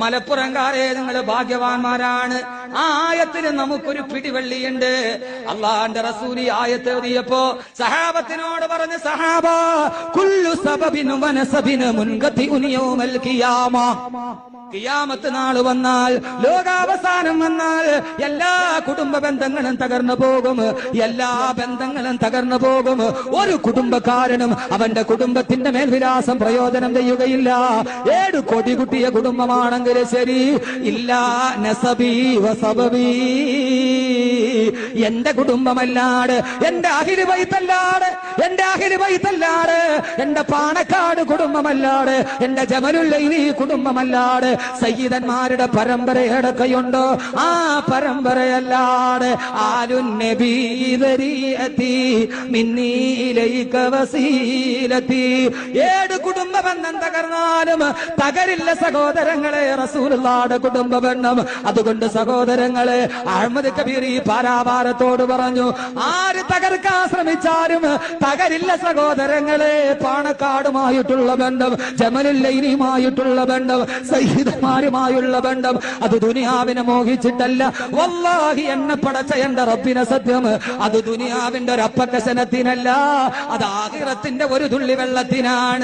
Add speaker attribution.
Speaker 1: മലപ്പുറംകാരെ നിങ്ങൾ ഭാഗ്യവാന്മാരാണ്. ആ ആയത്തിന് നമുക്കൊരു പിടിവള്ളിയുണ്ട്. അള്ളാന്റെ റസൂൽ ആയത്ത് ഓതിയപ്പോ സഹാബത്തിനോട് പറഞ്ഞ സഹാബ കുല്ലു സബബിൻ വനസബിൻ മുൻഗതിഉൻ യൗമൽ ഖിയാമ. ഖിയാമത്ത് നാൾ വന്നാൽ, ലോകാവസാനം വന്നാൽ എല്ലാ കുടുംബ ബന്ധങ്ങളും തകർന്നു പോകും. എല്ലാ ബന്ധങ്ങളും തകർന്നു പോകും. ഒരു കുടുംബക്കാരനും അവന്റെ കുടുംബത്തിന്റെ മേൽവിലാസം പ്രയോജനം ചെയ്യുകയില്ല. 7 കോടി കുട്ടിയ കുടുംബമാണെങ്കിൽ ശരി, ഇല്ല നസബി വസബബി, എന്റെ കുടുംബമല്ലാട്, എന്റെ അഹിലു ബൈത്തല്ലാട്, എന്റെ അഹിലു ബൈത്തല്ലാട്, എന്റെ പാണക്കാട് കുടുംബമല്ലാട്, എന്റെ ജമലുല്ലൈലി കുടുംബമല്ലാട്, സയ്യിദന്മാരുടെ പരമ്പരയുടെ കൈയുണ്ടോ ആ പരമ്പരയല്ലാട്, ആലുൻ നബി ദരിയതി മിന്നി ഇലൈക വസീലതി. 7 കുടുംബ ബന്ധം തകർന്നാലും തകരില്ല സഹോദരങ്ങളെ റസൂലുള്ളാഹിയുടെ കുടുംബ ബന്ധം. അതുകൊണ്ട് സഹോദരങ്ങളെ, അഹ്മദ് കബീർ ഈ പാരാവാരത്തോട് പറഞ്ഞു, ആര് തകർക്കാൻ ശ്രമിച്ചാലും തകരില്ല സഹോദരങ്ങളെ. പാണക്കാടുമായിട്ടുള്ള ബന്ധം, ജമലുല്ലൈലിയുമായിട്ടുള്ള ബന്ധം, സയ്യിദന്മാരുമായുള്ള ബന്ധം, അത് ദുനിയാവിനെ മോഹിച്ചിട്ടല്ല. വല്ലാഹി എന്നെ പടച്ച എന്റെ റബ്ബിനെ സത്യം, അത് ദുനിയാവിന്റെ ഒരു അപ്പക്കശനത്തിനല്ല, അത് ആഖിറത്തിന്റെ ഒരു തുള്ളി വെള്ളത്തിനാണ്.